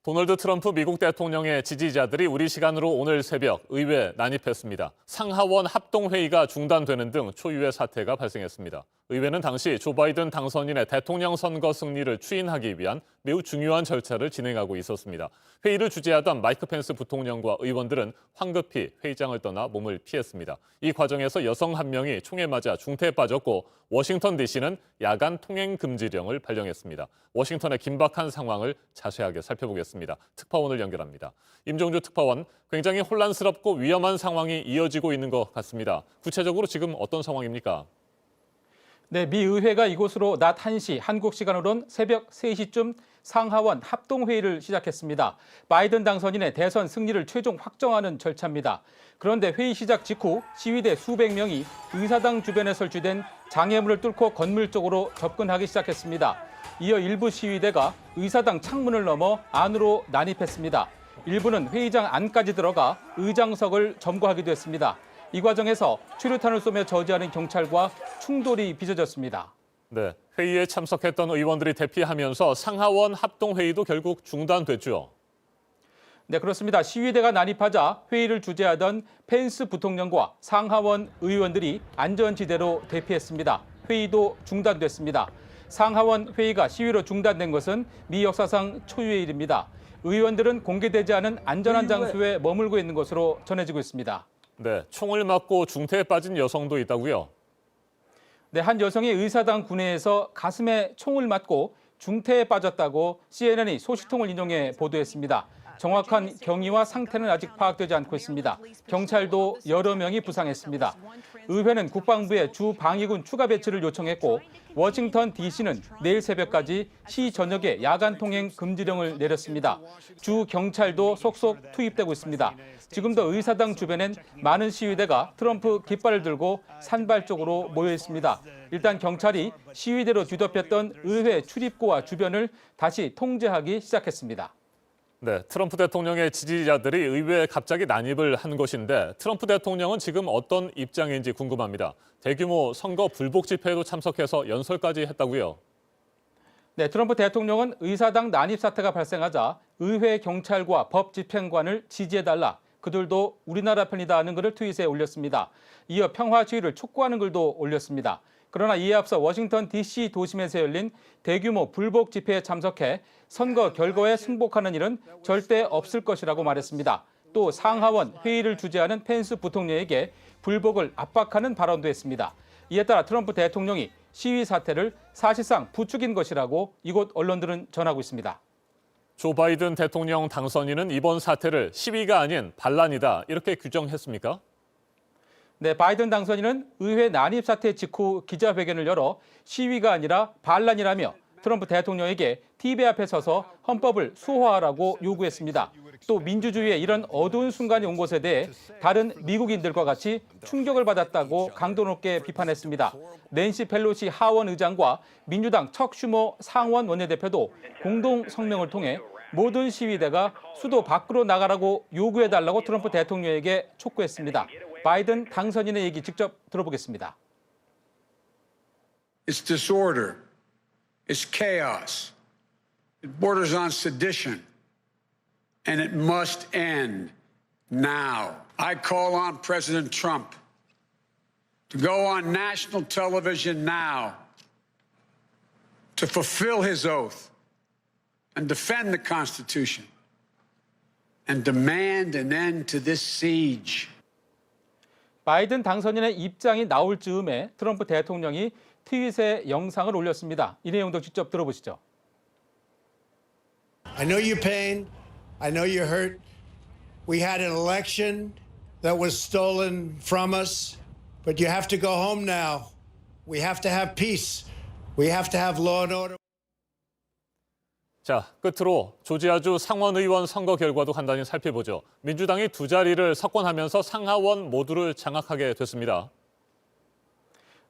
도널드 트럼프 미국 대통령의 지지자들이 우리 시간으로 오늘 새벽 의회에 난입했습니다. 상하원 합동회의가 중단되는 등 초유의 사태가 발생했습니다. 의회는 당시 조 바이든 당선인의 대통령 선거 승리를 추인하기 위한 매우 중요한 절차를 진행하고 있었습니다. 회의를 주재하던 마이크 펜스 부통령과 의원들은 황급히 회의장을 떠나 몸을 피했습니다. 이 과정에서 여성 한 명이 총에 맞아 중태에 빠졌고 워싱턴 DC는 야간 통행 금지령을 발령했습니다. 워싱턴의 긴박한 상황을 자세하게 살펴보겠습니다. 특파원을 연결합니다. 임종주 특파원, 굉장히 혼란스럽고 위험한 상황이 이어지고 있는 것 같습니다. 구체적으로 지금 어떤 상황입니까? 네, 미 의회가 이곳으로 낮 1시, 한국 시간으론 새벽 3시쯤 상하원 합동회의를 시작했습니다. 바이든 당선인의 대선 승리를 최종 확정하는 절차입니다. 그런데 회의 시작 직후 시위대 수백 명이 의사당 주변에 설치된 장애물을 뚫고 건물 쪽으로 접근하기 시작했습니다. 이어 일부 시위대가 의사당 창문을 넘어 안으로 난입했습니다. 일부는 회의장 안까지 들어가 의장석을 점거하기도 했습니다. 이 과정에서 최루탄을 쏘며 저지하는 경찰과 충돌이 빚어졌습니다. 네, 회의에 참석했던 의원들이 대피하면서 상하원 합동회의도 결국 중단됐죠. 네, 그렇습니다. 시위대가 난입하자 회의를 주재하던 펜스 부통령과 상하원 의원들이 안전지대로 대피했습니다. 회의도 중단됐습니다. 상하원 회의가 시위로 중단된 것은 미 역사상 초유의 일입니다. 의원들은 공개되지 않은 안전한 장소에 머물고 있는 것으로 전해지고 있습니다. 네, 총을 맞고 중태에 빠진 여성도 있다고요? 네, 한 여성이 의사당 구내에서 가슴에 총을 맞고 중태에 빠졌다고 CNN이 소식통을 인용해 보도했습니다. 정확한 경위와 상태는 아직 파악되지 않고 있습니다. 경찰도 여러 명이 부상했습니다. 의회는 국방부에 주 방위군 추가 배치를 요청했고 워싱턴 DC는 내일 새벽까지 시 전역에 야간 통행 금지령을 내렸습니다. 주 경찰도 속속 투입되고 있습니다. 지금도 의사당 주변엔 많은 시위대가 트럼프 깃발을 들고 산발적으로 모여 있습니다. 일단 경찰이 시위대로 뒤덮였던 의회 출입구와 주변을 다시 통제하기 시작했습니다. 네, 트럼프 대통령의 지지자들이 의회에 갑자기 난입을 한 것인데 트럼프 대통령은 지금 어떤 입장인지 궁금합니다. 대규모 선거 불복 집회에도 참석해서 연설까지 했다고요? 네, 트럼프 대통령은 의사당 난입 사태가 발생하자 의회 경찰과 법 집행관을 지지해달라. 그들도 우리나라 편이다 하는 글을 트윗에 올렸습니다. 이어 평화 주의를 촉구하는 글도 올렸습니다. 그러나 이에 앞서 워싱턴 DC 도심에서 열린 대규모 불복 집회에 참석해 선거 결과에 승복하는 일은 절대 없을 것이라고 말했습니다. 또 상하원 회의를 주재하는 펜스 부통령에게 불복을 압박하는 발언도 했습니다. 이에 따라 트럼프 대통령이 시위 사태를 사실상 부추긴 것이라고 이곳 언론들은 전하고 있습니다. 조 바이든 대통령 당선인은 이번 사태를 시위가 아닌 반란이다 이렇게 규정했습니까? 네, 바이든 당선인은 의회 난입 사태 직후 기자회견을 열어 시위가 아니라 반란이라며 트럼프 대통령에게 TV 앞에 서서 헌법을 수호하라고 요구했습니다. 또 민주주의의 이런 어두운 순간이 온 것에 대해 다른 미국인들과 같이 충격을 받았다고 강도 높게 비판했습니다. 낸시 펠로시 하원 의장과 민주당 척 슈머 상원 원내대표도 공동 성명을 통해 모든 시위대가 수도 밖으로 나가라고 요구해달라고 트럼프 대통령에게 촉구했습니다. 바이든 당선인의 얘기 직접 들어보겠습니다. It's disorder. It's chaos. It borders on sedition. And it must end now. I call on President Trump to go on national television now to fulfill his oath and defend the Constitution and demand an end to this siege. 바이든 당선인의 입장이 나올 즈음에 트럼프 대통령이 트윗에 영상을 올렸습니다. 이 내용도 직접 들어보시죠. I know your pain. I know you're hurt. We had an election that was stolen from us, but you have to go home now. We have to have peace. We have to have law and order. 자, 끝으로 조지아주 상원의원 선거 결과도 간단히 살펴보죠. 민주당이 두 자리를 석권하면서 상하원 모두를 장악하게 됐습니다.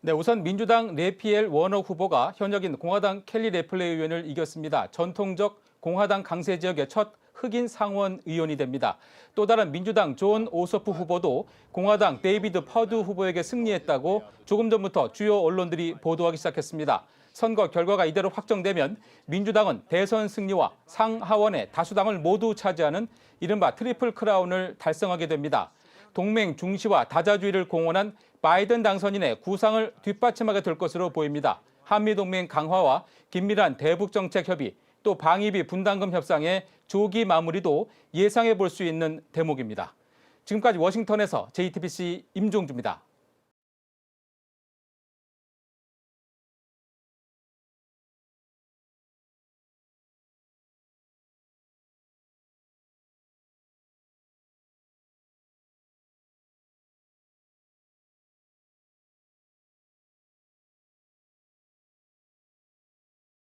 네, 우선 민주당 레피엘 워너 후보가 현역인 공화당 켈리 레플레이 의원을 이겼습니다. 전통적 공화당 강세 지역의 첫 흑인 상원 의원이 됩니다. 또 다른 민주당 존 오소프 후보도 공화당 데이비드 퍼두 후보에게 승리했다고 조금 전부터 주요 언론들이 보도하기 시작했습니다. 선거 결과가 이대로 확정되면 민주당은 대선 승리와 상하원의 다수당을 모두 차지하는 이른바 트리플 크라운을 달성하게 됩니다. 동맹 중시와 다자주의를 공언한 바이든 당선인의 구상을 뒷받침하게 될 것으로 보입니다. 한미동맹 강화와 긴밀한 대북정책 협의, 또 방위비 분담금 협상의 조기 마무리도 예상해 볼 수 있는 대목입니다. 지금까지 워싱턴에서 JTBC 임종주입니다.